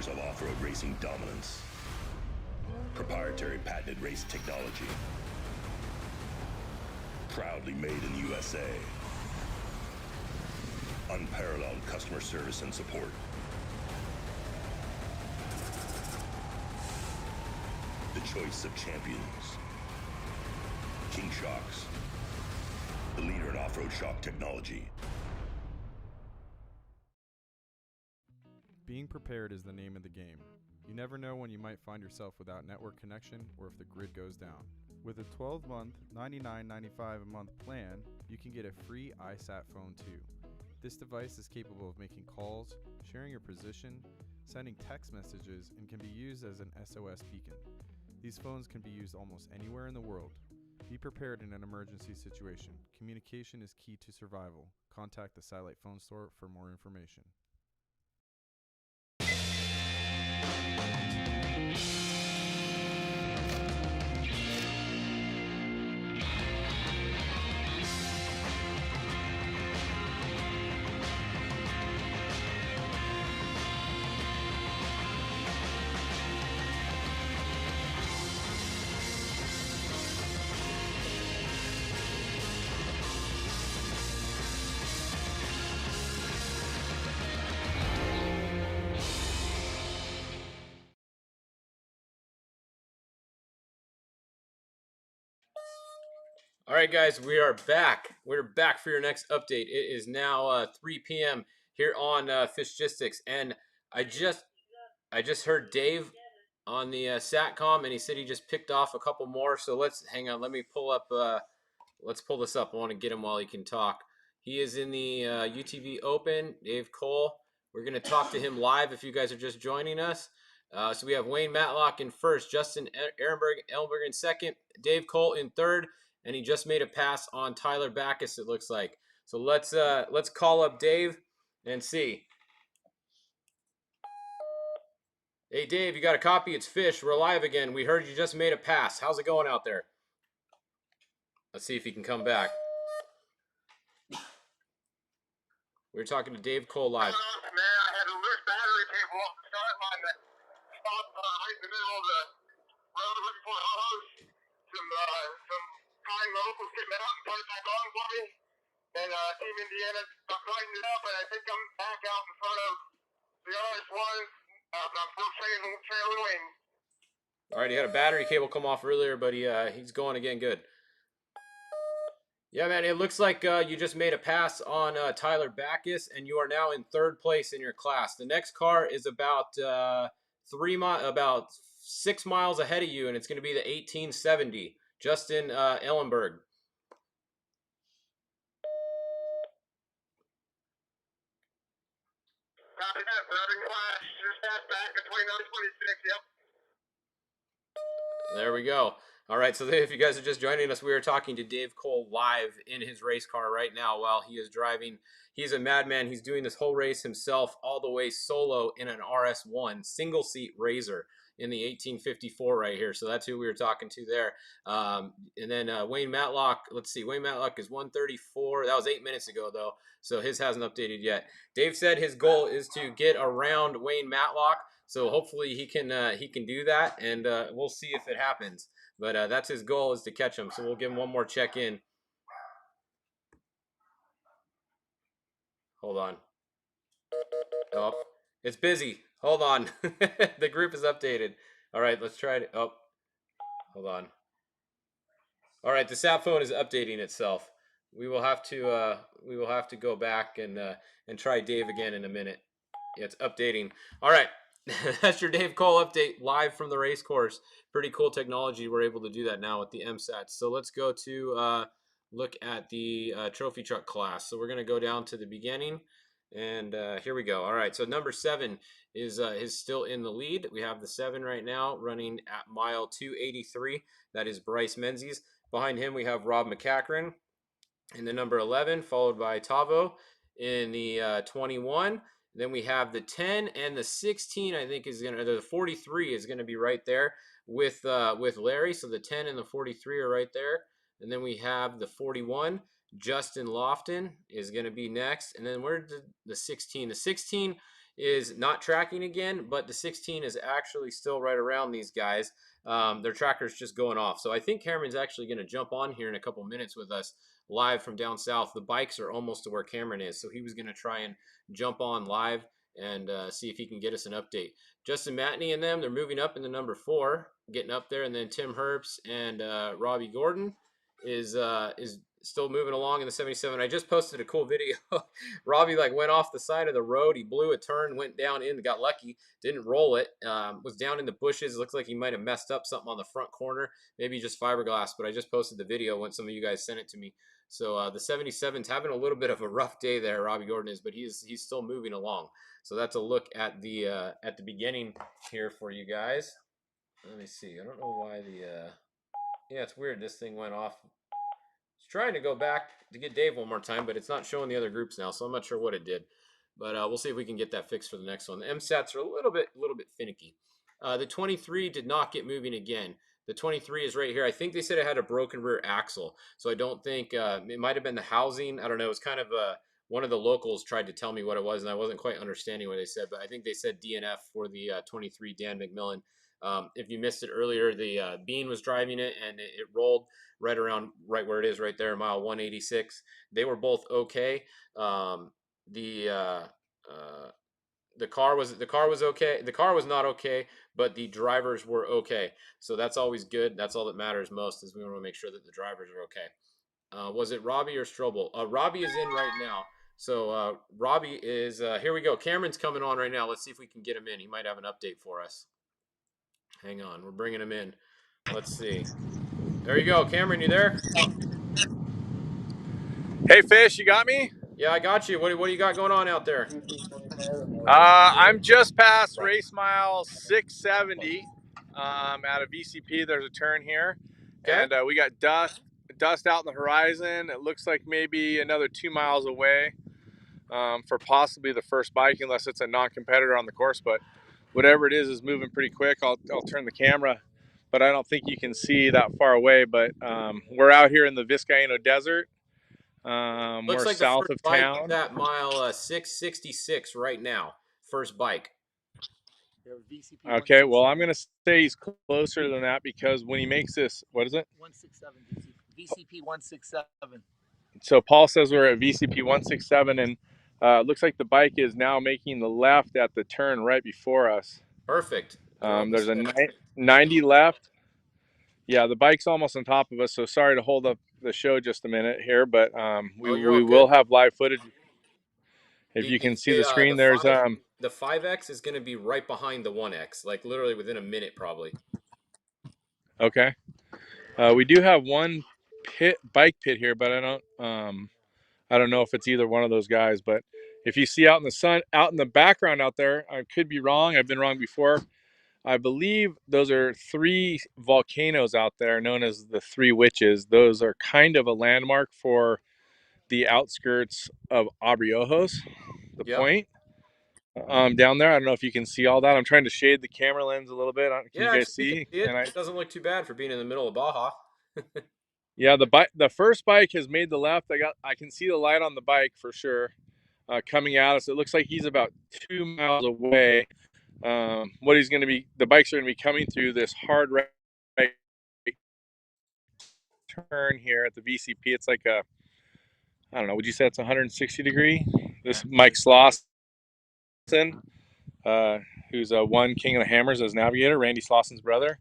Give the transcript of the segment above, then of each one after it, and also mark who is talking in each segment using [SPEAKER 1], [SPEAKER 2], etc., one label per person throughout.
[SPEAKER 1] pillars of off-road racing dominance. Proprietary patented race technology. Proudly made in the USA. Unparalleled customer service and support. The choice of champions. King Shocks. The leader in off-road shock technology.
[SPEAKER 2] Being prepared is the name of the game. You never know when you might find yourself without network connection or if the grid goes down. With a 12-month, $99.95 a month plan, you can get a free iSat phone too. This device is capable of making calls, sharing your position, sending text messages, and can be used as an SOS beacon. These phones can be used almost anywhere in the world. Be prepared in an emergency situation. Communication is key to survival. Contact the Satellite Phone Store for more information.
[SPEAKER 3] All right, guys, we are back. We're back for your next update. It is now 3 p.m. here on Fishgistics, and I just heard Dave on the Satcom, and he said he just picked off a couple more. So let's hang on. Let me pull up. Let's pull this up. I want to get him while he can talk. He is in the UTV Open. Dave Cole. We're going to talk to him live if you guys are just joining us. So we have Wayne Matlock in first, Justin Ellenberg in second, Dave Cole in third. And he just made a pass on Tyler Backus, it looks like. So let's call up Dave and see. Hey, Dave, you got a copy? It's Fish. We're live again. We heard you just made a pass. How's it going out there? Let's see if he can come back. We're talking to Dave Cole live.
[SPEAKER 4] Man, I had a loose battery cable off the start line that stopped right in the middle of the road looking for a hose. Some kind locals came out and put it back on for me. And Team Indiana tightened it up, and I think I'm back out in front of the RS1. But I'm still trailing wing.
[SPEAKER 3] All right, he had a battery cable come off earlier, but he's going again good. Yeah, man, it looks like you just made a pass on Tyler Backus, and you are now in third place in your class. The next car is about 6 miles ahead of you, and it's going to be the 1870, Justin Ellenberg.
[SPEAKER 4] Copy that, third in class. Just passed back at 29:26, yep.
[SPEAKER 3] There we go. All right, so if you guys are just joining us, we are talking to Dave Cole live in his race car right now while he is driving. He's a madman. He's doing this whole race himself all the way solo in an RS1 single-seat Razor in the 1854 right here. So that's who we were talking to there. And then Wayne Matlock, let's see, Wayne Matlock is 134. That was 8 minutes ago, though, so his hasn't updated yet. Dave said his goal is to get around Wayne Matlock, so hopefully he can do that, and we'll see if it happens. But that's his goal, is to catch him. So we'll give him one more check-in. Hold on. Oh, it's busy. Hold on. The group is updated. All right, let's try it. Oh, hold on. All right, the sat phone is updating itself. We will have to go back and try Dave again in a minute. Yeah, it's updating. All right. That's your Dave Cole update live from the race course. Pretty cool technology. We're able to do that now with the MSATs. So let's go to look at the trophy truck class. So we're going to go down to the beginning, and here we go. All right, so number 7 is still in the lead. We have the 7 right now running at mile 283. That is Bryce Menzies. Behind him, we have Rob McCachran in the number 11, followed by Tavo in the 21. Then we have the 10 and the 16. I think the 43 is gonna be right there with Larry. So the 10 and the 43 are right there. And then we have the 41. Justin Lofton is gonna be next. And then where did the 16? The 16 is not tracking again, but the 16 is actually still right around these guys. Their tracker's just going off. So I think Cameron's actually going to jump on here in a couple minutes with us live from down south. The bikes are almost to where Cameron is, so he was going to try and jump on live and see if he can get us an update. Justin Matney and them, they're moving up in the number 4, getting up there, and then Tim Herbst and Robbie Gordon is still moving along in the 77. I just posted a cool video. Robbie like went off the side of the road. He blew a turn, went down in, got lucky, didn't roll it. Was down in the bushes. Looks like he might have messed up something on the front corner, maybe just fiberglass. But I just posted the video when some of you guys sent it to me. So the 77's having a little bit of a rough day there, Robbie Gordon is, but he's still moving along. So that's a look at the beginning here for you guys. Let me see. I don't know why the yeah, it's weird. This thing went off. It's trying to go back to get Dave one more time, but it's not showing the other groups now, so I'm not sure what it did. But we'll see if we can get that fixed for the next one. The MSATs are a little bit finicky. The 23 did not get moving again. The 23 is right here. I think they said it had a broken rear axle, so I don't think it might have been the housing. I don't know. It was kind of one of the locals tried to tell me what it was, and I wasn't quite understanding what they said, but I think they said DNF for the 23 Dan McMillan. If you missed it earlier, the Bean was driving it, and it rolled right where it is right there, mile 186. They were both okay. The car was okay. The car was not okay, but the drivers were okay. So that's always good. That's all that matters most, is we want to make sure that the drivers are okay. Was it Robbie or Strobel? Robbie is in right now. So Robbie is here we go. Cameron's coming on right now. Let's see if we can get him in. He might have an update for us. Hang on, we're bringing him in. Let's see. There you go, Cameron. You there?
[SPEAKER 5] Hey, Fish, you got me?
[SPEAKER 3] Yeah, I got you. What do you got going on out there?
[SPEAKER 5] I'm just past race mile 670 out of VCP. There's a turn here,
[SPEAKER 3] Okay.
[SPEAKER 5] and we got dust out in the horizon. It looks like maybe another 2 miles away for possibly the first bike, unless it's a non-competitor on the course. But whatever it is moving pretty quick. I'll turn the camera, but I don't think you can see that far away. But we're out here in the Vizcaíno Desert.
[SPEAKER 3] Looks
[SPEAKER 5] we're
[SPEAKER 3] like
[SPEAKER 5] south
[SPEAKER 3] the first
[SPEAKER 5] of
[SPEAKER 3] bike
[SPEAKER 5] town.
[SPEAKER 3] is at mile 666 right now. First bike.
[SPEAKER 5] Okay, well, I'm going to say he's closer than that, because when he makes this, what is it?
[SPEAKER 6] 167 VCP 167.
[SPEAKER 5] So Paul says we're at VCP 167, and looks like the bike is now making the left at the turn right before us.
[SPEAKER 3] Perfect.
[SPEAKER 5] There's a 90 left. Yeah, the bike's almost on top of us, so sorry to hold up the show just a minute here, but we will have live footage. If you can see the screen, there's
[SPEAKER 3] the 5X is going to be right behind the 1X, like literally within a minute probably.
[SPEAKER 5] Okay. We do have one bike pit here, but I don't know if it's either one of those guys. But if you see out in the sun, out in the background out there, I could be wrong. I've been wrong before. I believe those are 3 volcanoes out there known as the 3 Witches. Those are kind of a landmark for the outskirts of Abriojos, the point down there. I don't know if you can see all that. I'm trying to shade the camera lens a little bit. Can you guys see?
[SPEAKER 3] It doesn't look too bad for being in the middle of Baja.
[SPEAKER 5] Yeah, the first bike has made the left. I can see the light on the bike for sure coming at us. It looks like he's about 2 miles away. The bikes are going to be coming through this hard right turn here at the VCP. It's like I don't know, would you say it's 160 degree? This Mike Slauson, who's one King of the Hammers as navigator, Randy Slauson's brother,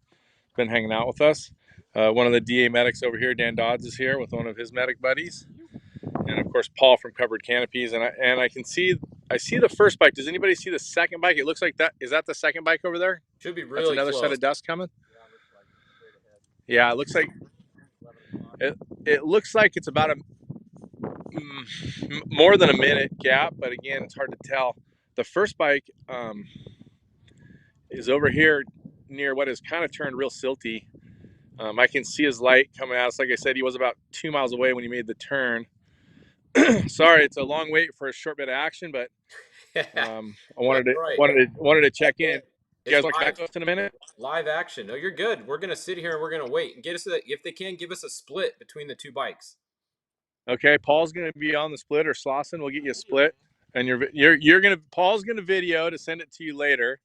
[SPEAKER 5] been hanging out with us. One of the DA medics over here, Dan Dodds, is here with one of his medic buddies, and of course Paul from Covered Canopies. And I see the first bike. Does anybody see the second bike? It looks like that. Is that the second bike over there?
[SPEAKER 3] Should be really
[SPEAKER 5] That's another
[SPEAKER 3] close.
[SPEAKER 5] set of dust coming. Yeah, it looks like it looks like it's about more than a minute gap, but again, it's hard to tell. The first bike is over here near what has kind of turned real silty. I can see his light coming at us. Like I said, he was about 2 miles away when he made the turn. Sorry, it's a long wait for a short bit of action, but I wanted to check in. You guys want to back to us in a minute?
[SPEAKER 3] Live action. No, you're good. We're gonna sit here and we're gonna wait and get us if they can give us a split between the 2 bikes.
[SPEAKER 5] Okay, Paul's gonna be on the split, or Slauson will get you a split. And Paul's gonna video to send it to you later.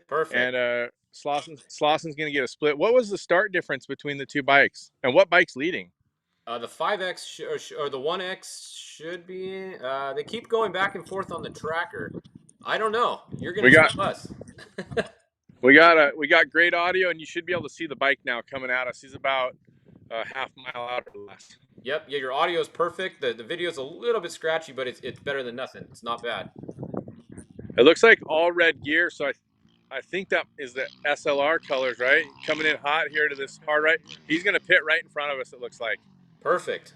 [SPEAKER 3] Perfect.
[SPEAKER 5] And Slosson's gonna get a split. What was the start difference between the two bikes, and what bike's leading?
[SPEAKER 3] The 5X or the 1X should be. They keep going back and forth on the tracker. I don't know. You're gonna tell us.
[SPEAKER 5] We got great audio, and you should be able to see the bike now coming at us. He's about a half mile out or less.
[SPEAKER 3] Yep. Yeah, your audio is perfect. The video's a little bit scratchy, but it's better than nothing. It's not bad.
[SPEAKER 5] It looks like all red gear, so I think that is the SLR colors, right? Coming in hot here to this hard right. He's gonna pit right in front of us. It looks like.
[SPEAKER 3] Perfect.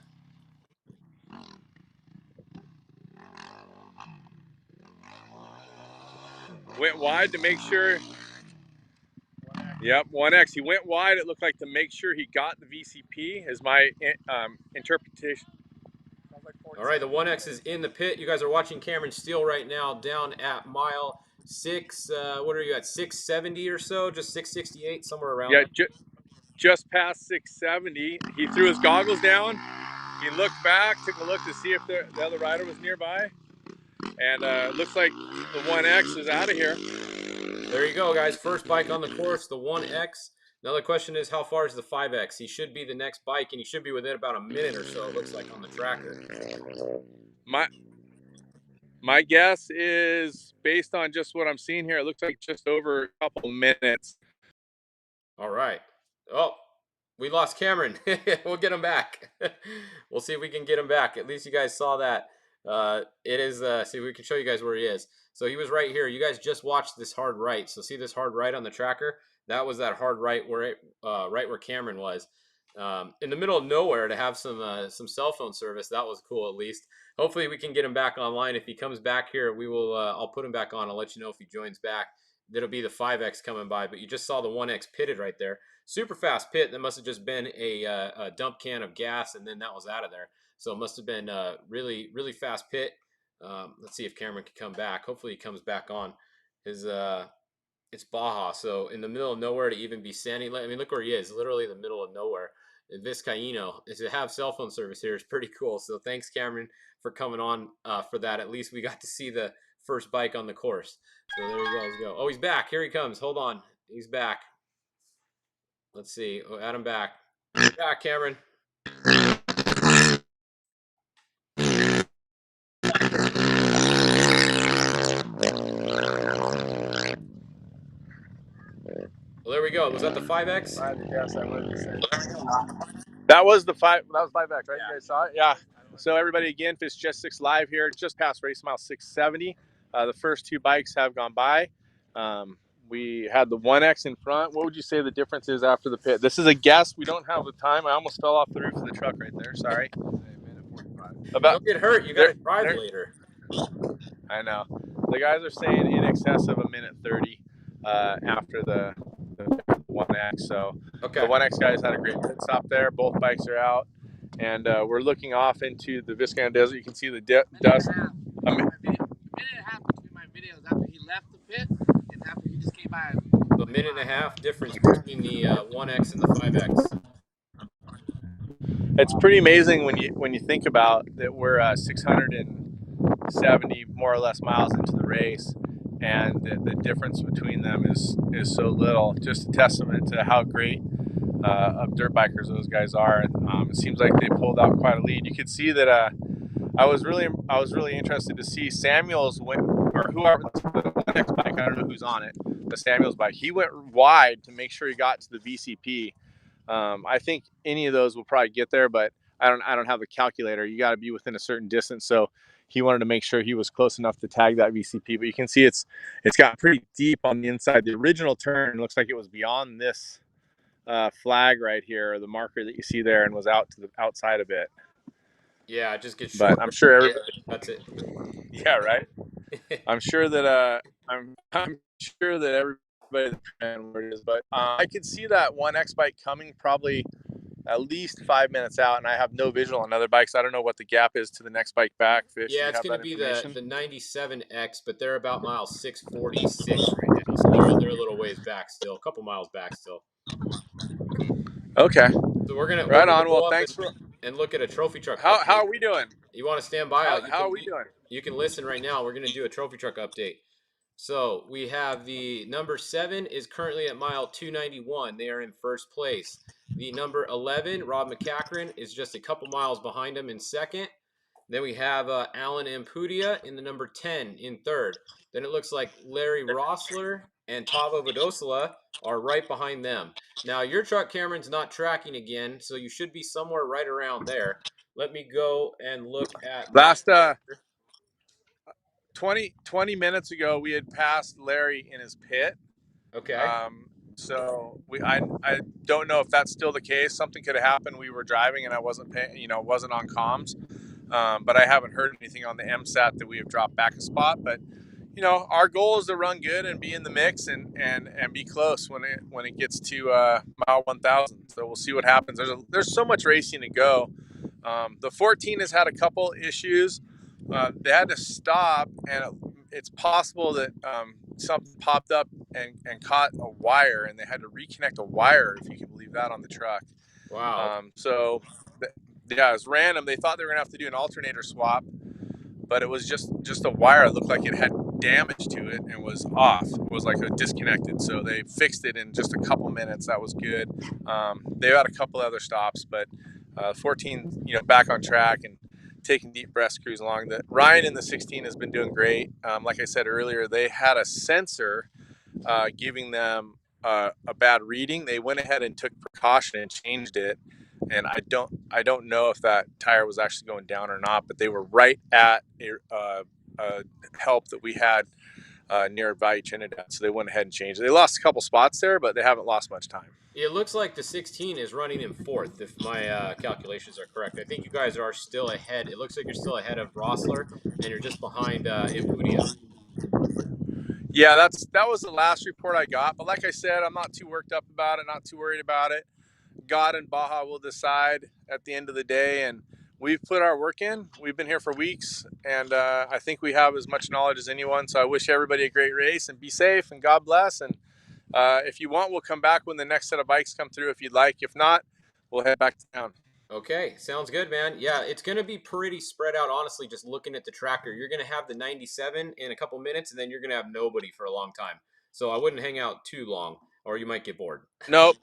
[SPEAKER 5] Went wide to make sure. Yep, 1X. He went wide. It looked like to make sure he got the VCP. Is my interpretation.
[SPEAKER 3] All right, the 1X is in the pit. You guys are watching Cameron Steele right now down at mile 6. What are you at? 670 or so? Just 668, somewhere around there.
[SPEAKER 5] Just past 670. He threw his goggles down. He looked back, took a look to see if the other rider was nearby. And looks like the 1X is out of here.
[SPEAKER 3] There you go, guys. First bike on the course, the 1X. Now the question is, how far is the 5X? He should be the next bike, and he should be within about a minute or so, it looks like, on the tracker.
[SPEAKER 5] My guess is, based on just what I'm seeing here, it looks like just over a couple minutes.
[SPEAKER 3] All right. Oh, we lost Cameron. We'll get him back. We'll see if we can get him back. At least you guys saw that. It is, see if we can show you guys where he is. So he was right here. You guys just watched this hard right. So see this hard right on the tracker? That was that hard right where right where Cameron was. In the middle of nowhere to have some cell phone service. That was cool, at least. Hopefully we can get him back online. If he comes back here, we will. I'll put him back on. I'll let you know if he joins back. That'll be the 5X coming by. But you just saw the 1X pitted right there. Super fast pit. That must have just been a dump can of gas, and then that was out of there. So it must have been a really, really fast pit. Let's see if Cameron can come back. Hopefully he comes back on. It's Baja, so in the middle of nowhere to even be standing. I mean, look where he is, literally in the middle of nowhere. Vizcaíno, to have cell phone service here is pretty cool. So thanks, Cameron, for coming on for that. At least we got to see the first bike on the course. So there you guys go. Oh, he's back. Here he comes. Hold on. He's back. Let's see. Oh, add him back. Back, Cameron. Well, there we go. Was that the 5X?
[SPEAKER 5] That was the 5X, right? Yeah. You guys saw it? Yeah. So everybody, again, Fishgistics live here, just past race mile 670. The first two bikes have gone by. We had the 1X in front. What would you say the difference is after the pit? This is a guess. We don't have the time. I almost fell off the roof of the truck right there. Sorry.
[SPEAKER 3] Don't get hurt. You got to drive later.
[SPEAKER 5] I know. The guys are saying in excess of a minute 30 after the 1X. So
[SPEAKER 3] okay.
[SPEAKER 5] The 1X guys had a great pit stop there. Both bikes are out. And we're looking off into the Vizcaíno Desert. You can see the dust.
[SPEAKER 6] A minute and a half between my videos after he left the pit and after he just came by.
[SPEAKER 3] A minute and a half difference between the 1X and the 5X.
[SPEAKER 5] It's pretty amazing when you think about that we're 670 more or less miles into the race, and the difference between them is so little. Just a testament to how great of dirt bikers those guys are. It seems like they pulled out quite a lead. You could see that I was really interested to see Samuel's or whoever the next bike. I don't know who's on it. The Samuel's bike. He went wide to make sure he got to the VCP. I think any of those will probably get there, but I don't have the calculator. You got to be within a certain distance, so he wanted to make sure he was close enough to tag that VCP. But you can see it's got pretty deep on the inside. The original turn looks like it was beyond this flag right here, or the marker that you see there, and was out to the outside a bit.
[SPEAKER 3] Yeah, it just gets short.
[SPEAKER 5] But I'm sure everybody.
[SPEAKER 3] That's it.
[SPEAKER 5] Yeah, right. I'm sure that everybody where it is, but I could see that 1X bike coming probably at least 5 minutes out, and I have no visual on other bikes. I don't know what the gap is to the next bike back. Fish,
[SPEAKER 3] yeah, it's going to be the 97X, but they're about mile 646 right now, so they're a little ways back still, a couple miles back still.
[SPEAKER 5] Okay.
[SPEAKER 3] So we're gonna
[SPEAKER 5] Well, thanks
[SPEAKER 3] and look at a trophy truck.
[SPEAKER 5] How are we doing?
[SPEAKER 3] You want to stand by?
[SPEAKER 5] How are we doing?
[SPEAKER 3] You can listen right now. We're going to do a trophy truck update. So we have the number 7 is currently at mile 291. They are in first place. The number 11, Rob McCachran, is just a couple miles behind him in second. Then we have Alan Ampudia in the number 10 in third. Then it looks like Larry Rossler and Tavo Vodosila are right behind them. Now, your truck, Cameron's not tracking again, so you should be somewhere right around there. Let me go and look at my
[SPEAKER 5] Last 20 minutes ago, we had passed Larry in his pit.
[SPEAKER 3] Okay.
[SPEAKER 5] So I don't know if that's still the case. Something could have happened. We were driving and I wasn't wasn't on comms. But I haven't heard anything on the MSAT that we have dropped back a spot. But our goal is to run good and be in the mix and be close when it gets to mile 1,000. So we'll see what happens. There's so much racing to go. The 14 has had a couple issues. They had to stop, and it's possible that something popped up and caught a wire, and they had to reconnect a wire, if you can believe that, on the truck.
[SPEAKER 3] Wow.
[SPEAKER 5] Yeah, it was random. They thought they were gonna have to do an alternator swap, but it was just a wire. It looked like it had damage to it and was off. It was like disconnected. So they fixed it in just a couple minutes. That was good. They had a couple other stops, but 14, back on track and taking deep breaths, cruise along. Ryan in the 16 has been doing great. Like I said earlier, they had a sensor giving them a bad reading. They went ahead and took precaution and changed it. And I don't know if that tire was actually going down or not, but they were right at a help that we had near Valle Trinidad. So they went ahead and changed it. They lost a couple spots there, but they haven't lost much time.
[SPEAKER 3] It looks like the 16 is running in fourth, if my calculations are correct. I think you guys are still ahead. It looks like you're still ahead of Rossler, and you're just behind Impudia.
[SPEAKER 5] Yeah, that was the last report I got. But like I said, I'm not too worked up about it, not too worried about it. God and Baja will decide at the end of the day, and we've put our work in. We've been here for weeks, and I think we have as much knowledge as anyone. So I wish everybody a great race, and be safe, and God bless. And if you want, we'll come back when the next set of bikes come through if you'd like. If not, we'll head back to town.
[SPEAKER 3] Okay, sounds good, man. Yeah, it's going to be pretty spread out, honestly, just looking at the tractor. You're going to have the 97 in a couple minutes, and then you're going to have nobody for a long time. So I wouldn't hang out too long, or you might get bored.
[SPEAKER 5] Nope.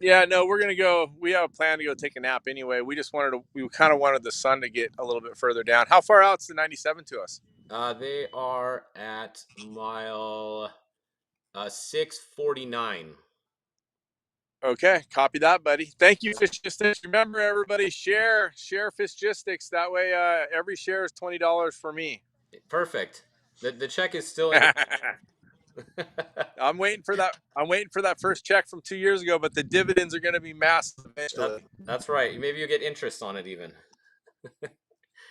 [SPEAKER 5] Yeah, no, we're going to go. We have a plan to go take a nap anyway. We kind of wanted the sun to get a little bit further down. How far out's the 97 to us?
[SPEAKER 3] They are at mile 649.
[SPEAKER 5] Okay, copy that, buddy. Thank you, Fishgistics. Remember, everybody, share Fishgistics. That way, every share is $20 for me.
[SPEAKER 3] Perfect. The check is still in.
[SPEAKER 5] I'm waiting for that first check from 2 years ago, but the dividends are going to be massive eventually.
[SPEAKER 3] That's right. Maybe you'll get interest on it even.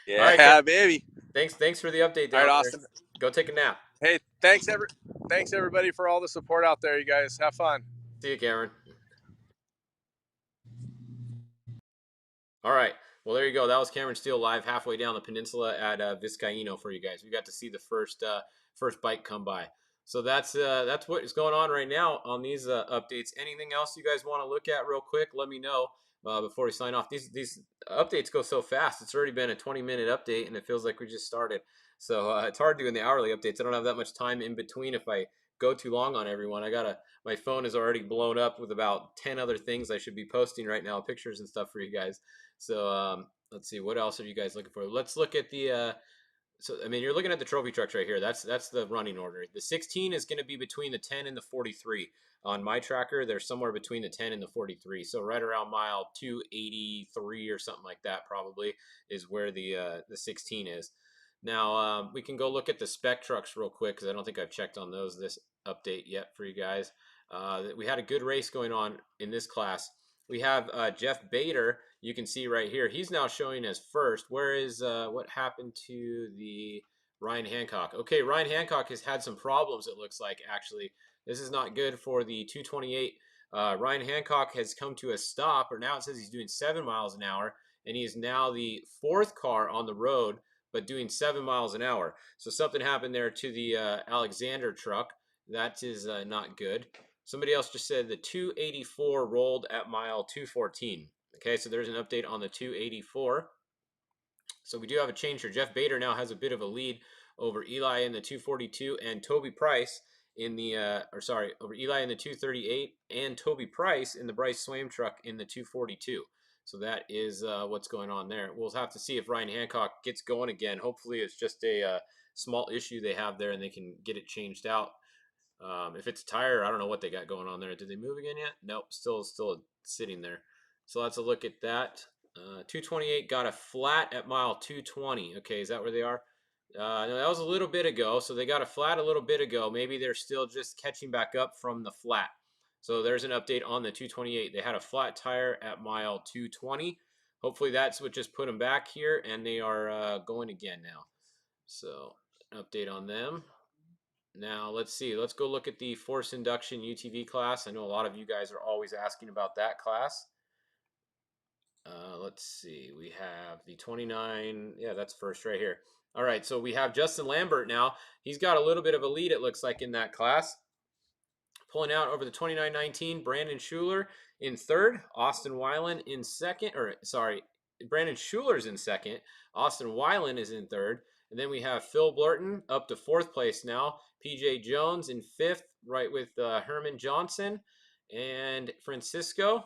[SPEAKER 5] Yeah,
[SPEAKER 3] all right,
[SPEAKER 5] baby.
[SPEAKER 3] Thanks for the update, down
[SPEAKER 5] all right,
[SPEAKER 3] there.
[SPEAKER 5] Austin.
[SPEAKER 3] Go take a nap.
[SPEAKER 5] Hey, thanks everybody for all the support out there. You guys have fun.
[SPEAKER 3] See you, Cameron. All right. Well, there you go. That was Cameron Steele live halfway down the peninsula at Vizcaíno for you guys. We got to see the first bike come by. So that's what is going on right now on these updates. Anything else you guys want to look at real quick? Let me know before we sign off. These updates go so fast. It's already been a 20-minute update, and it feels like we just started. So it's hard doing the hourly updates. I don't have that much time in between if I go too long on everyone. My phone is already blown up with about 10 other things I should be posting right now, pictures and stuff for you guys. So let's see, what else are you guys looking for? Let's look at the you're looking at the trophy trucks right here. That's the running order. The 16 is going to be between the 10 and the 43. On my tracker, they're somewhere between the 10 and the 43. So right around mile 283 or something like that probably is where the 16 is. Now, we can go look at the spec trucks real quick because I don't think I've checked on those this update yet for you guys. We had a good race going on in this class. We have Jeff Bader. You can see right here. He's now showing as first. Where is what happened to the Ryan Hancock? Okay, Ryan Hancock has had some problems, it looks like, actually. This is not good for the 228. Ryan Hancock has come to a stop, or now it says he's doing 7 miles an hour, and he is now the 4th car on the road, but doing 7 miles an hour. So something happened there to the Alexander truck. That is not good. Somebody else just said the 284 rolled at mile 214. Okay, so there's an update on the 284. So we do have a change here. Jeff Bader now has a bit of a lead over Eli in the 242 and Toby Price in the, over Eli in the 238 and Toby Price in the Bryce Swaim truck in the 242. So that is what's going on there. We'll have to see if Ryan Hancock gets going again. Hopefully it's just a small issue they have there and they can get it changed out. If it's a tire, I don't know what they got going on there. Did they move again yet? Nope, still sitting there. So let's look at that. 228 got a flat at mile 220. Okay, is that where they are? No, that was a little bit ago. So they got a flat a little bit ago. Maybe they're still just catching back up from the flat. So there's an update on the 228. They had a flat tire at mile 220. Hopefully that's what just put them back here, and they are going again now. So update on them. Now let's see. Let's go look at the force induction UTV class. I know a lot of you guys are always asking about that class. Let's see. We have the 29. Yeah, that's first right here. All right, so we have Justin Lambert now. He's got a little bit of a lead, it looks like, in that class. Pulling out over the 29.19, Brandon Schuler in third, Austin Weiland in second, Brandon Schuler's in second, Austin Weiland is in third, and then we have Phil Blurton up to fourth place now, PJ Jones in fifth, right with Herman Johnson, and Francisco.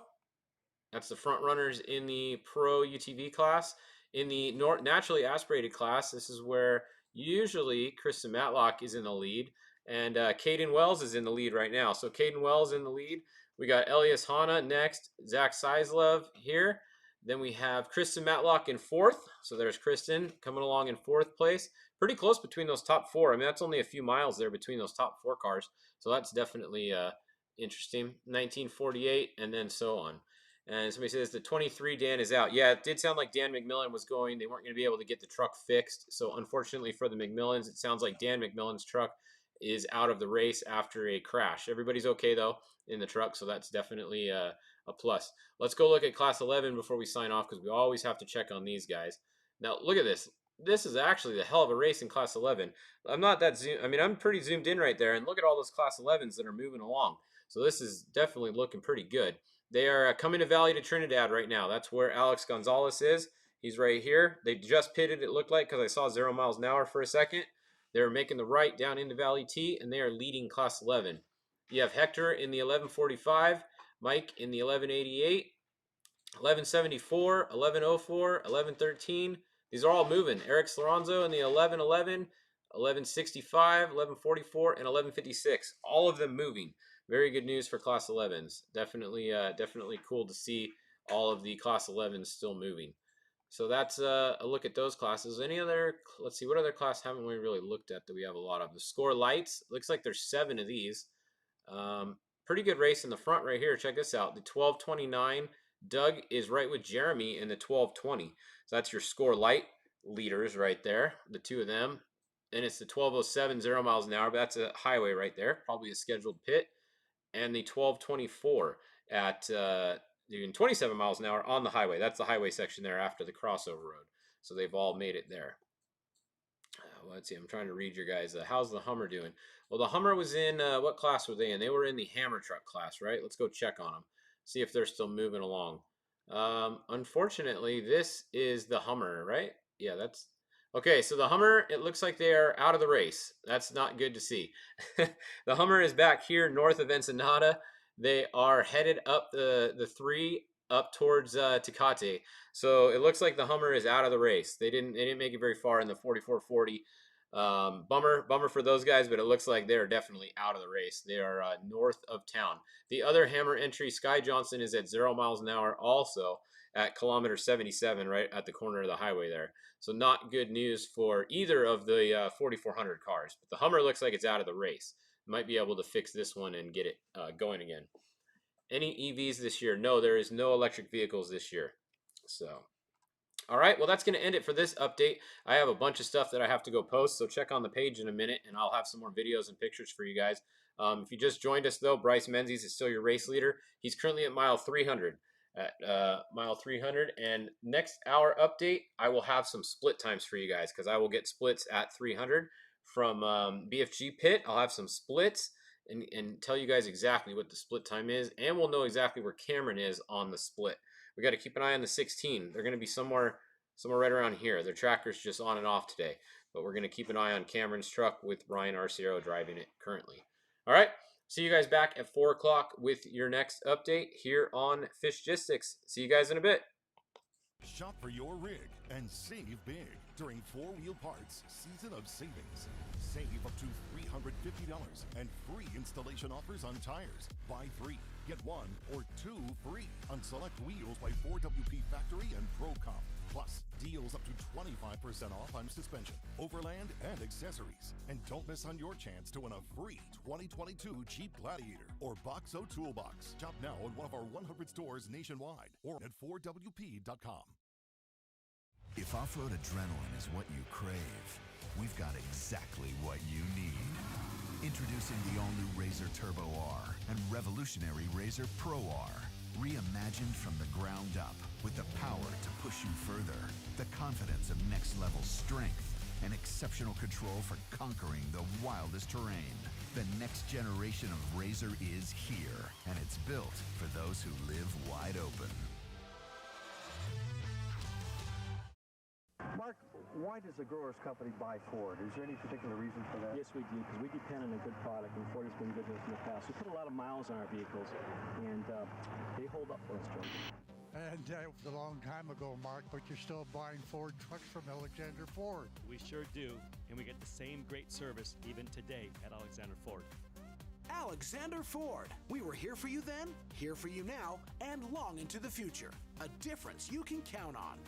[SPEAKER 3] That's the front runners in the Pro UTV class. In the naturally aspirated class, this is where usually Kristen Matlock is in the lead, and Caden Wells is in the lead right now. So Caden Wells in the lead. We got Elias Hanna next, Zach Seislov here. Then we have Kristen Matlock in fourth. So there's Kristen coming along in fourth place. Pretty close between those top four. I mean, that's only a few miles there between those top four cars. So that's definitely interesting. 1948 and then so on. And somebody says the 23 Dan is out. Yeah, it did sound like Dan McMillan was going. They weren't going to be able to get the truck fixed. So unfortunately for the McMillans, it sounds like Dan McMillan's truck is out of the race after a crash. Everybody's okay though in the truck, so that's definitely a plus. Let's go look at Class 11 before we sign off because we always have to check on these guys. Now look at this. This is actually the hell of a race in Class 11. I'm not that I'm pretty zoomed in right there, and look at all those Class 11s that are moving along. So this is definitely looking pretty good. They are coming to Valley to Trinidad right now. That's where Alex Gonzalez is. He's right here. They just pitted, it looked like, because I saw 0 miles an hour for a second. They're making the right down into Valley T, and they are leading Class 11. You have Hector in the 1145, Mike in the 1188, 1174, 1104, 1113. These are all moving. Eric Slorenzo in the 1111, 1165, 1144, and 1156. All of them moving. Very good news for Class 11s. Definitely cool to see all of the Class 11s still moving. So that's a look at those classes. Any other, let's see, what other class haven't we really looked at that we have a lot of? The SCORE Lights, looks like there's 7 of these. Pretty good race in the front right here. Check this out. The 1229, Doug is right with Jeremy in the 1220. So that's your SCORE Light leaders right there, the two of them. And it's the 1207, 0 miles an hour, but that's a highway right there, probably a scheduled pit. And the 1224 at doing 27 miles an hour on the highway. That's the highway section there after the crossover road. So they've all made it there. Let's see. I'm trying to read your guys. How's the Hummer doing? Well, the Hummer was in, what class were they in? They were in the Hammer Truck class, right? Let's go check on them. See if they're still moving along. Unfortunately, this is the Hummer, right? Yeah, that's... Okay, so the Hummer, it looks like they are out of the race. That's not good to see. The Hummer is back here north of Ensenada. They are headed up the 3 up towards Tecate. So it looks like the Hummer is out of the race. They didn't make it very far in the 4440. Bummer for those guys, but it looks like they're definitely out of the race. They are north of town. The other Hammer entry, Sky Johnson, is at 0 miles an hour also at kilometer 77, right at the corner of the highway there. So not good news for either of the 4400 cars. But the Hummer looks like it's out of the race. Might be able to fix this one and get it going again. Any EVs this year? No, there is no electric vehicles this year. So, all right, well, that's going to end it for this update. I have a bunch of stuff that I have to go post, so check on the page in a minute, and I'll have some more videos and pictures for you guys. If you just joined us, though, Bryce Menzies is still your race leader. He's currently at mile 300. At mile 300, and next hour update, I will have some split times for you guys because I will get splits at 300 from BFG Pit. I'll have some splits and tell you guys exactly what the split time is, and we'll know exactly where Cameron is on the split. We got to keep an eye on the 16. They're going to be somewhere somewhere right around here. Their tracker's just on and off today, but we're going to keep an eye on Cameron's truck with Ryan Arciero driving it currently. All right, see you guys back at 4 o'clock with your next update here on Fishgistics. See you guys in a bit.
[SPEAKER 7] Shop for your rig and save big during 4-Wheel Parts Season of Savings. Save up to $350 and free installation offers on tires. Buy 3, get 1 or 2 free on select wheels by 4WP Factory and ProComp. Plus, deals up to 25% off on suspension, overland, and accessories. And don't miss on your chance to win a free 2022 Jeep Gladiator or Boxo Toolbox. Shop now in one of our 100 stores nationwide or at 4WP.com.
[SPEAKER 8] If off-road adrenaline is what you crave, we've got exactly what you need. Introducing the all-new RZR Turbo R and revolutionary RZR Pro R. Reimagined from the ground up with the power to push you further, the confidence of next-level strength, and exceptional control for conquering the wildest terrain. The next generation of RZR is here, and it's built for those who live wide open.
[SPEAKER 9] Mark, why does the Growers Company buy Ford? Is there any particular reason for that?
[SPEAKER 10] Yes, we do, because we depend on a good product, and Ford has been good to us in the past. We put a lot of miles on our vehicles, and they hold up for us, Joe.
[SPEAKER 11] And it was a long time ago, Mark, but you're still buying Ford trucks from Alexander Ford.
[SPEAKER 12] We sure do, and we get the same great service even today at Alexander Ford.
[SPEAKER 13] Alexander Ford. We were here for you then, here for you now, and long into the future. A difference you can count on.